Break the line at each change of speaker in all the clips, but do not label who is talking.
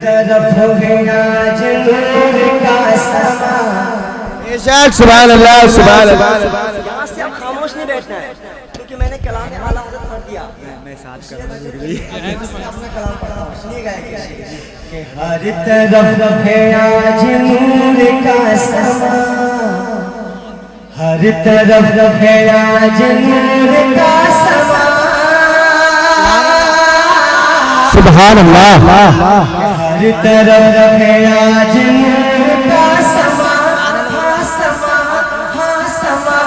سبحان اللہ سبحان اللہ۔
یہاں سے اب خاموش نہیں بیٹھنا ہے کیونکہ میں نے کلام اعلیٰ حضرت پڑھ دیا۔ میں ساتھ کرنا ضروری ہے، اپنا کلام پڑھتا ہوں، سنیے گا کہ ہر طرف ہے آج نور کا سما، ہر طرف ہے آج نور کا سما،
سبحان اللہ۔
ہر طرف ہے آج نور کا سما، ہاں سما ہاں سما،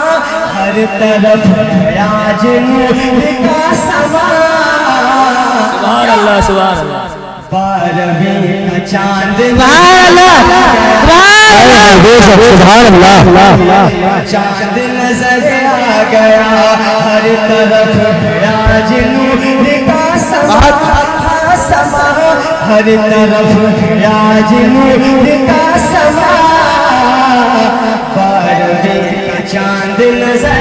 ہر طرف ہے آج نور کا سما۔
سبحان اللہ سبحان اللہ۔
بارہویں کا چاند
سبحان اللہ سبحان اللہ۔
چاند نظر آ گیا، ہر طرف ہے آج نور کا سما، ہاں سما، ہر طرف ہے آج نور کا سما۔ بارہویں کا چاند نظر،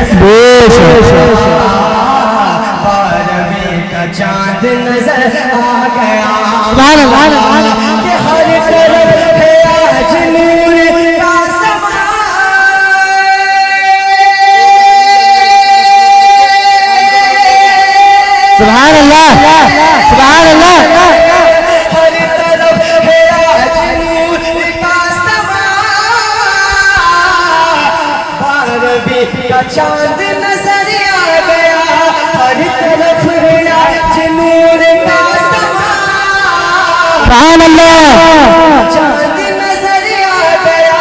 بارہویں کا چاند نظر آ گیا،
سبحان اللہ۔
کہ ہر طرف ہے آج نور کا سما۔
سبحان اللہ سبحان اللہ۔
ہر طرف ہے آج نور کا سما، بارہویں کا چاند نظر آ گیا، ہر طرف ہے آج نور کا سما۔
سبحان اللہ۔
چاند نظر آ گیا،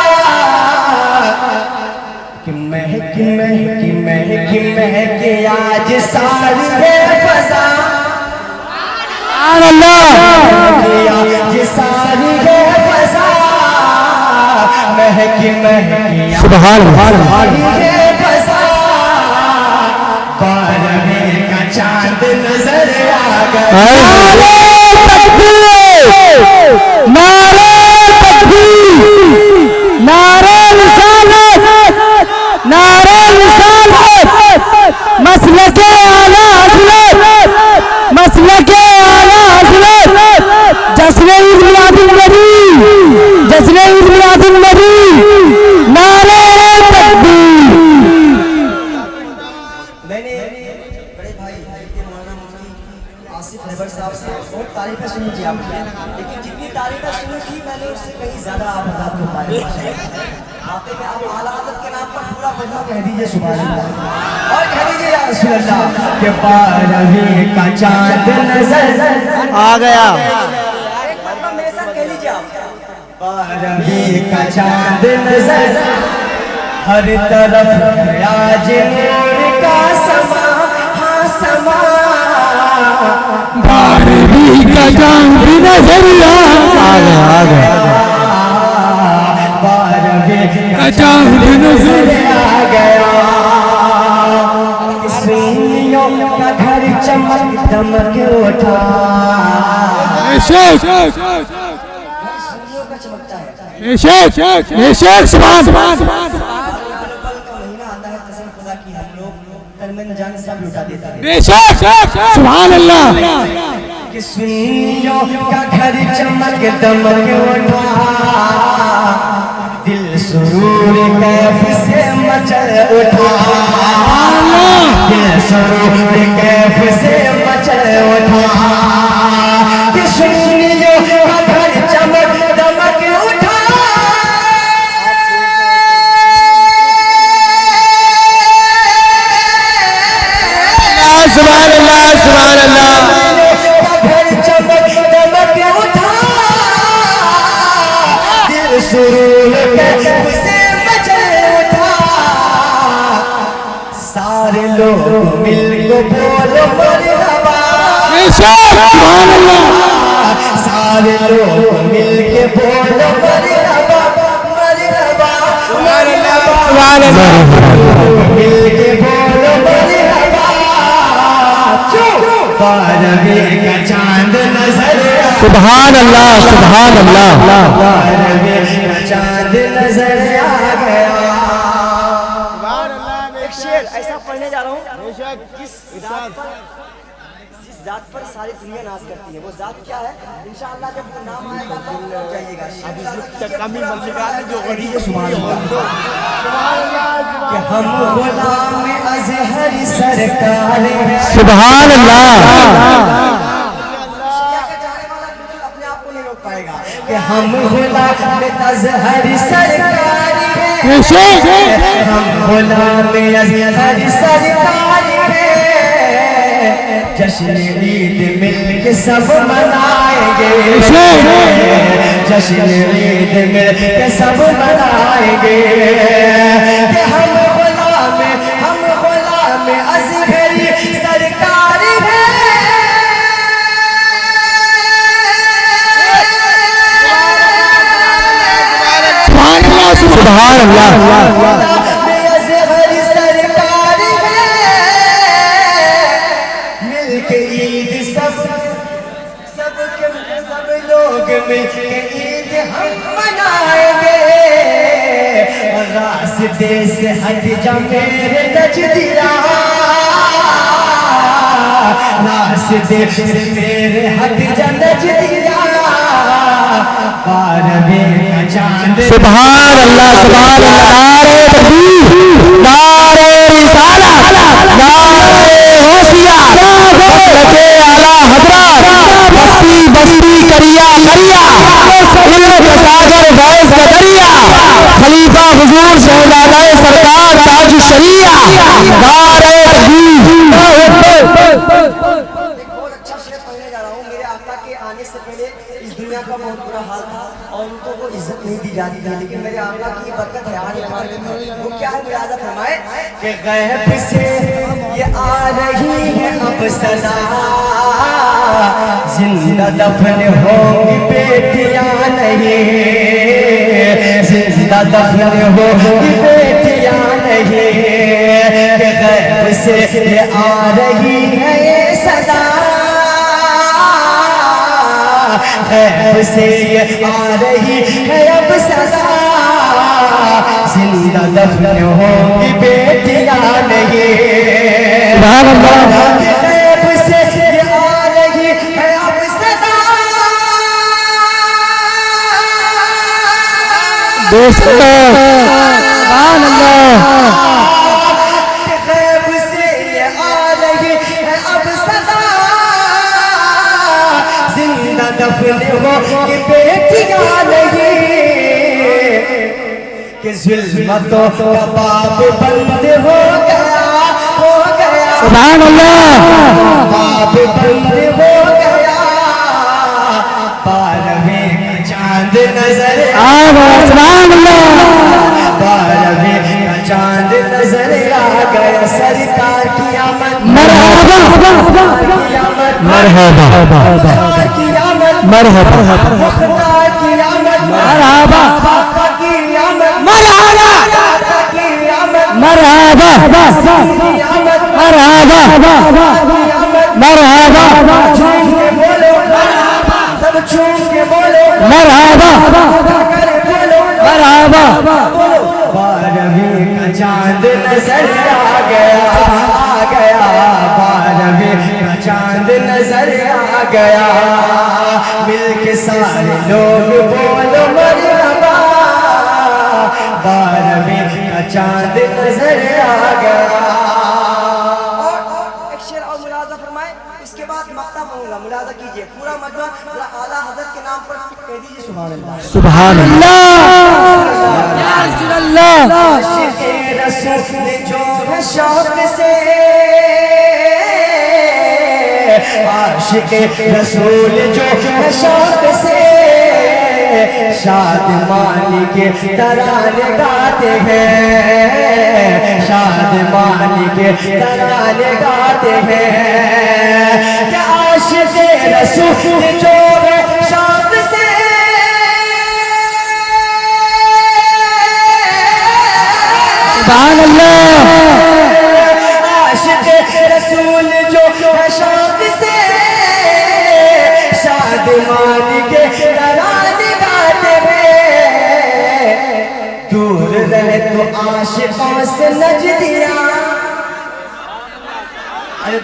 کہ مہک مہک مہک مہک آج ساری ہے فضا،
سبحان اللہ۔
آج ساری ہے فضا، مہک مہک
سبحان اللہ۔
ساری ہے فضا۔ بارہویں کا چاند نظر آ گیا،
نعرہ تکبیر، نعرہ تکبیر، نعرہ رسالت، نعرہ رسالت، مسلک اعلیٰ حضرت، مسلک اعلیٰ حضرت، جشن عید میلاد النبی، جشن عید میلاد النبی، نعرہ تکبیر۔
میں نے بڑے بھائی مولانا مفتی آصف رہبر صاحب سے بہت تعریفیں سنی تھی آپ کی، لیکن جتنی تعریفیں سنی تھی میں نے اس سے کہیں زیادہ آپ حضرات کو تعریف کی۔ آپ اعلیٰ حضرت کے نام پر پورا مجمع کہہ دیجئے سبحان اللہ، اور کہہ دیجئے یا رسول اللہ، کہ بارہویں کا چاند نظر
آ گیا۔
ایک مرتبہ میرے ساتھ کہہ لیجئے آپ، بارہویں کا چاند نظر، ہر طرف ہے آج نور کا سما، ہاں سما،
بارہویں کا چاند نظر آ گیا۔
بارہویں
کا چاند نظر
آ گیا، سنیوں کا گھر چمک دمک اٹھا، سنیوں کا چمکتا ہے،
سبحان
پل کا مہینہ آتا ہے، قسم خدا کی ہم لوگ تن من جان سب لٹا دیتا ہے،
سبحان اللہ۔
کہ سنیوں کا گھر چمک دمک اٹھا، دل سرور کیف سے مچل اٹھا، دل سرور کیف سے مچل اٹھا، کہ سنیوں کا گھر چمک دمک اٹھا۔
سبحان اللہ سبحان اللہ۔
گھر چمک دمک اٹھا، دل سرور کیف سے مچل اٹھا، سارے لوگ مل کے بولو مرحبا،
سبحان اللہ۔
سارے لوگ مل کے بولو مرحبا، مرحبا مرحبا،
سبحان اللہ۔
مل کے بولو مرحبا، بارہویں کا چاند نظر آ،
سبحان اللہ سبحان اللہ۔
بارہویں کا چاند نظر آ گیا۔ ایک شعر ایسا پڑھنے جا رہا ہوں جس ذات پر ساری دنیا ناز کرتی ہے. وہ ذات کیا ہے؟ انشاءاللہ جب وہ نام آئے گا تو جائیے گا. کہ ہم غلام اظہر سرکار ہیں.
سبحان اللہ.
اپنے آپ کو نہیں روک پائے گا کہ ہم غلام اظہر سرکار ہیں. ہم غلام اظہر سرکار ہیں. جشن عید مل کے سب منائیں گے. جشن عید مل کے سب منائیں گے. کہ ہم غلام اصغری سرکار ہیں.
سبحان اللہ.
عید ہم منائیں گے. راستے سے ہٹ جا میرے نجدیاں. راستے سے میرے ہٹ جا نجدیاں. بارہویں کا چاند.
سبحان اللہ. سبحان اللہ. نعرہ تکبیر، نعرہ رسالت، نعرہ غوثیہ، حضرت اعلیٰ حضرت بستی بستی کریا کریا علم کا ساگر فیض کا دریا خلیفہ حضور شہزادہ سرکار تاج الشریعہ. نعرہ تکبیر.
بہت اچھا شعر پڑھنے جا رہا ہوں. میرے آقا کے آنے سے پہلے اس دنیا کا بہت برا حال تھا اور ان کو عزت نہیں دی جاتی تھی. لیکن میرے آقا کی برکت ہے آنے والے میں. وہ کیا ہے؟ ملاحظہ فرمائے کہ غیب سے یہ آ رہی ہے اب صدا. زندہ دفن ہوگی بیٹیاں نہیں. زندہ دفن ہوگی بیٹیاں نہیں. کہ غیب سے یہ آ رہی ہے یہ صدا. غیب سے یہ آ رہی ہے اب صدا. زندہ دفن ہوگی بیٹیاں نہیں. غیب سے یہ آ رہی ہے اب صدا.
سبحان اللہ.
غیب سے یہ آ رہی ہے اب صدا. زندہ دفن ہوگی بیٹیاں نہیں. کہ ظلمتوں کا باب بند ہو گیا ہو گیا.
سبحان اللہ.
باب بند ہو گیا. بارہویں کا چاند نظر
سبحان اللہ.
بارہویں کا چاند نظر آ گیا. سرکار کی آمد.
مرحبا مرحبا
کی آمد.
مرحبا
مختار کی آمد.
مرحبا
کی آمد.
مرحبا
کی آمد.
مرحبا مرحبا مرحبا
چھوم کے بولو سب چھوم کے بولو.
مرحبا مرحبا.
بارہویں کا چاند نظر آ گیا آ گیا. بارہویں کا چاند نظر آ گیا. مل کے سارے لوگ بولو مرحبا. بارہویں کا چاند نظر آ گیا. ایک شعر اور ملاحظہ فرمائے. اس کے بعد مقطع پڑھوں گا. ملاحظہ کیجئے پورا مجمع ذرا اعلیٰ حضرت کے نام پر کہہ دیجئے سبحان اللہ.
سبحان اللہ. یا رسول اللہ.
عاشق رسول جو ہے شوق سے. عاشق رسول جو ہے شوق سے. شادمانی کے ترانے گاتے ہیں. شادمانی کے ترانے گاتے ہیں. کہ عاشق رسول جو ہے شوق سے.
سبحان اللہ.
عاشق رسول جو ہے شوق سے. شادمانی کے ترانے گاتے ہیں. دور رہے تو عاشقوں سے نجدیاں.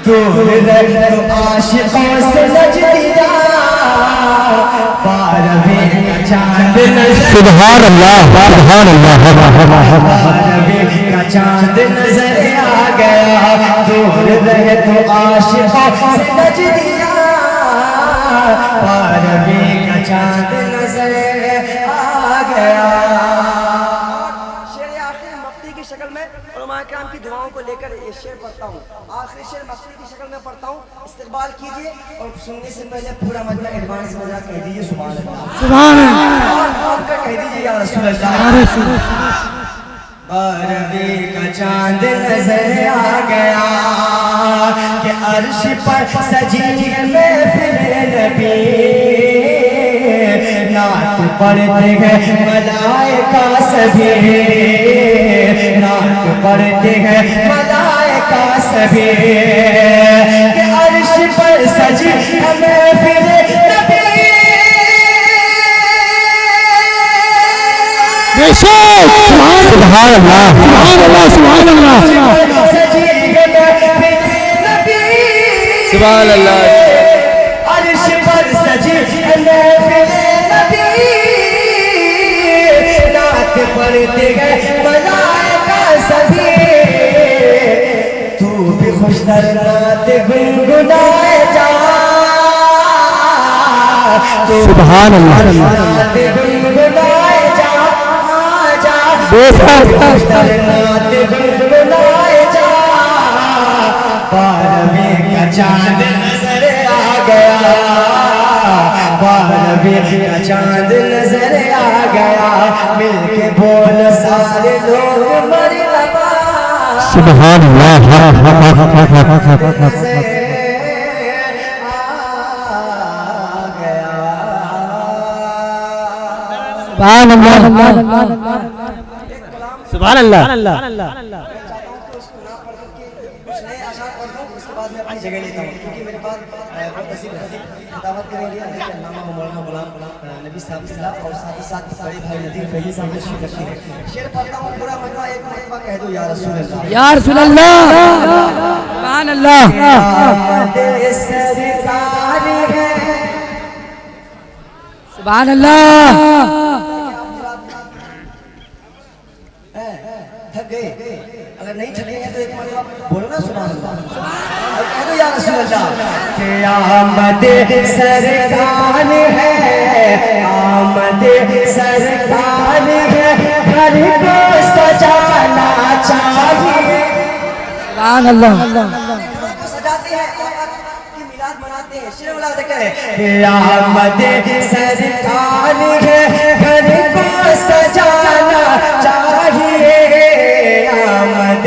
دور رہ تو عاشقوں سے نجدیا بارہویں کا چاند نظر
سبحان اللہ سبحان اللہ
بارہویں کا چاند نظر آ گیا دور رہ تو عاشقوں سے نجدیا بارہویں کا چاند نظر آ گیا کی شکل میں علماء کرام کی دعاؤں کو لے کر یہ شعر پڑھتا ہوں آخری شعر مقصد کی شکل میں پڑھتا ہوں استقبال کیجئے اور سننے سے پہلے پورا مجمع ایڈوانس میں جا کہہ دیجئے سبحان اللہ
سبحان اللہ
اور کہہ دیجئے یا رسول اللہ بارہویں کا چاند نظر آ گیا کہ عرش پر سجی محفل نبی نعت پڑھتے ہیں ملائکہ سبھی نعت پڑھتے ہیں ملائکہ سبھی کہ عرش پر سجی محفل نبی
سبحان اللہ سبحان اللہ سبحان اللہ
سبحان اللہ
عرش پر سجی محفل نبی نعت پڑھتے ہیں ملائکہ سبھی تو بھی خوش در نعت گنگنائے جا
سبحان اللہ
نعت گنگنائے جا نعت گنگنائے جا بارہویں کا چاند نظر آ گیا بارہویں کا چاند نظر آ گیا مل کے بول سارے لوگ مرحبا
سبحان اللہ سبحان اللہ سبحان اللہ
جگہ لیتا ہوں کیونکہ میرے پاس بہت نصیب ہے خطابت کریں گے علامہ مولانا غلام نبی صاحب اور ساتھ ہی ساتھ بڑے بھائی ندیم فیضی صاحب نے شرکت کی ہے شعر پڑھتا ہوں پورا مجمع ایک مرتبہ کہہ دو یا رسول اللہ
یا رسول اللہ سبحان اللہ
آمد سرکار ہے
سبحان اللہ
تھک گئے اگر نہیں تھکیں گے تو ایک مرتبہ بولو نا سبحان اللہ کہہ دو یا رسول اللہ کہ آمد سرکار ہے آمد سرکار ہے گھر کو سجانا چاہیے
سبحان اللہ
گھروں کو سجاتے ہیں اور کی میلاد مناتے ہیں شیر اللہ ذکر ہے کہ آمد سرکار ہے گھر کو سجانا چاہیے آمد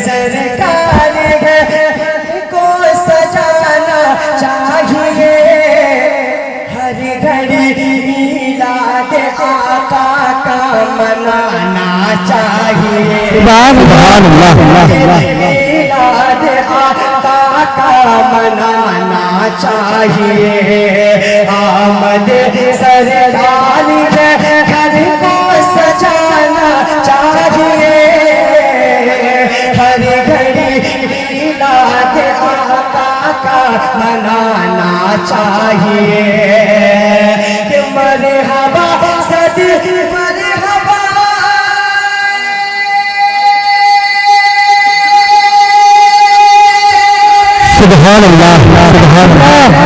سرکار ہے گھر کو سجانا چاہیے ہر گھڑی میلاد آقا کا منانا چاہیے
سبحان اللہ
میلاد آقا کا منانا چاہیے آمد سرکار ہے گھر کو سجانا چاہیے ہر گھڑی میلاد آقا کا منانا چاہیے کہ مرحبا صد مرحبا
سبحان اللہ سبحان اللہ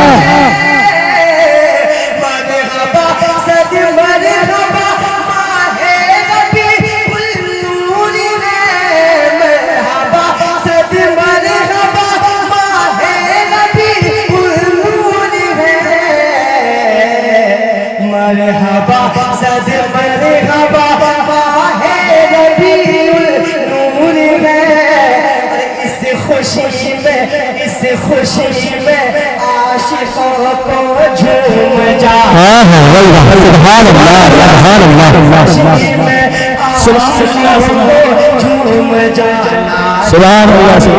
مرحبا صد مرحبا ماہ ربیع النور ہے مرحبا صد مرحبا ماہ ربیع النور ہے مرحبا صد مرحبا ماہ ربیع النور ہے اس خوشی میں عاشقوں کو جھوم جا
سبحان اللہ سبحان اللہ
جھوم جانا
سبحان اللہ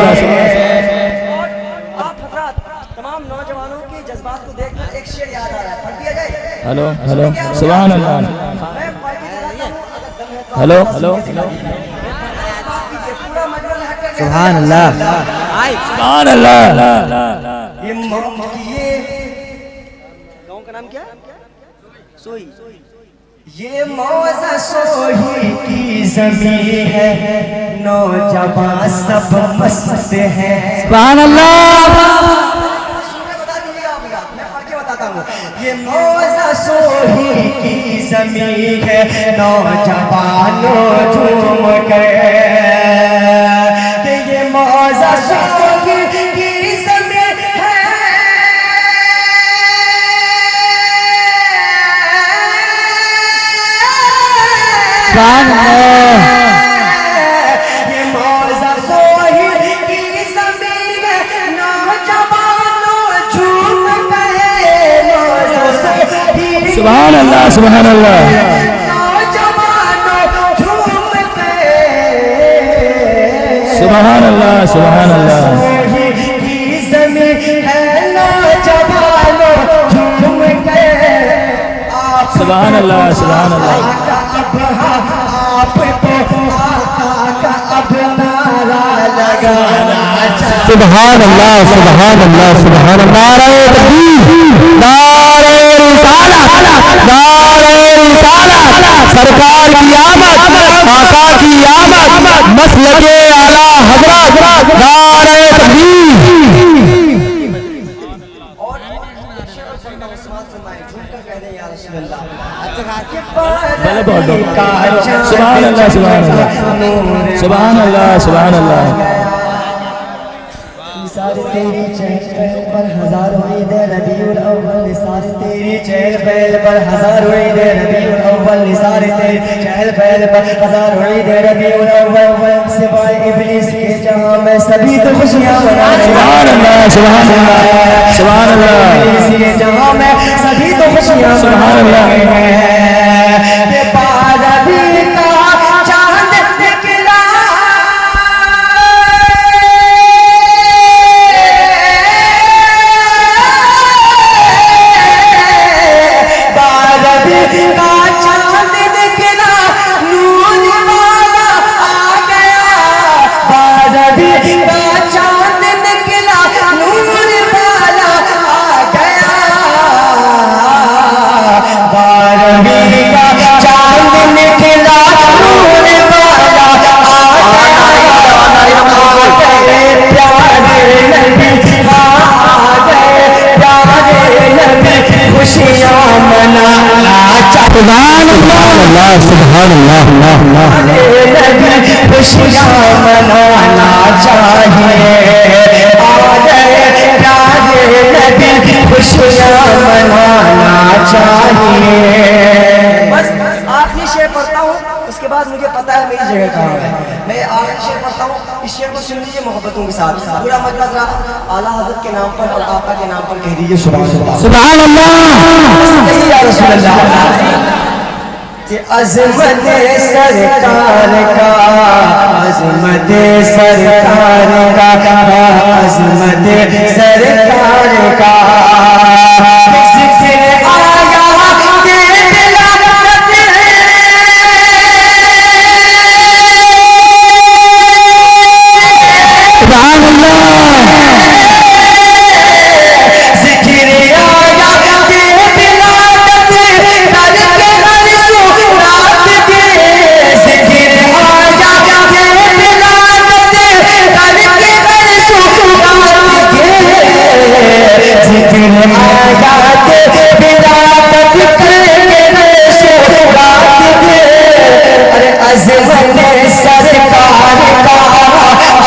آپ حضرات تمام نوجوانوں کے جذبات کو دیکھ کر ایک شعر یاد آ رہا ہے پڑھ دیا جائے
ہلو ہلو سبحان اللہ
میں پڑھ کے بتاتا ہوں اگر دم ہے تو
ہلو ہلو
اس بات کیجئے پورا مجمع حق کر کے
سبحان اللہ
سبحان اللہ.
یہ گاؤں کا نام کیا؟ سوئی. یہ موزہ سوہی کی زمین ہے، نوجوان سب مست ہے.
سبحان اللہ.
میں پڑھ کے بتاتا ہوں. یہ موزہ سوہی کی زمین ہے، نوجوانوں جھوم گئے. یہ موزہ سوہی کی زمین ہے.
سبحان اللہ.
یہ موزہ سوہی کی زمین ہے، نوجوانوں جھوم گئے. موزہ سوہی
سبحان اللہ. سبحان اللہ.
نوجوانوں جھوم گئے.
سبحان اللہ. سبحان اللہ.
سوہی کی زمین ہے، نوجوانوں جھوم گئے.
سبحان اللہ. سبحان اللہ.
آپ کو آقا کا اب نعرہ لگانا چاہیے.
سبحان اللہ. سبحان اللہ. سبحان اللہ. نعرہ تکبیر، نعرہ رسالت، نعرہ رسالت. سرکار کی آمد، آقا کی آمد، مسلک اعلیٰ حضرت. نعرہ تکبیر.
سبحان اللہ. سبحان اللہ. سبحان اللہ. سبحان اللہ.
نثار تیری چہل پر ہزاروں عید ربیع الاول. نثار تیری چہل پہل پر ہزاروں عید ربیع الاول. نثار تیری چہل پہل پر ہزاروں عید ربیع الاول. سوائے ابلیس کے جہاں میں سبھی تو خوشیاں منانے.
سبحان اللہ. سبحان اللہ. سبحان اللہ.
ابلیس کے جہاں میں سبھی تو خوشیاں
سبحان اللہ.
منانے ہیں. کہ بارہویں کا چاند نکلا.
سبحان اللہ.
خوشیاں منانا چاہیے. خوشیاں منانا چاہیے. بس آخری شعر پڑھتا ہوں، اس کے بعد مجھے پتا ہے میری جگہ کہاں ہے. میں آخری شعر پڑھتا ہوں، اس شعر کو سن لیجیے محبتوں کے ساتھ. پورا مطلب اعلیٰ حضرت کے نام پر اور آقا کے نام پر کہہ دیجیے سبحان اللہ.
سبحان اللہ.
یا رسول اللہ. کہ عظمت سرکار کا، عظمت سرکار کا، عظمت سرکار کا ذکر آیا کہ تلاوت
سبحان اللہ.
ذکر آیا کہ تلاوت کر کے ہر سورات کے. ذکر آیا کہ تلاوت کر کے ہر سورات کے. ذکر آیا کہ تلاوت کر کے ہر سورات کے. ارے عظمت سرکار کا،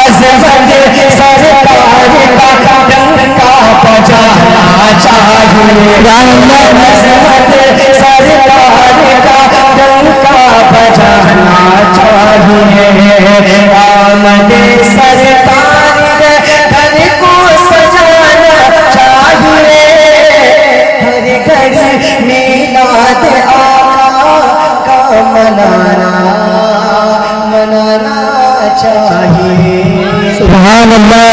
عظمت سرکار کا ڈنکا بجانا چاہیے. عظمت سرکار کا ڈنکا بجانا چاہیے. آمد سرکار گھر کو سجانا چاہیے. ہر گھر میلاد آقا کا منانا چاہیے.
سبحان اللہ.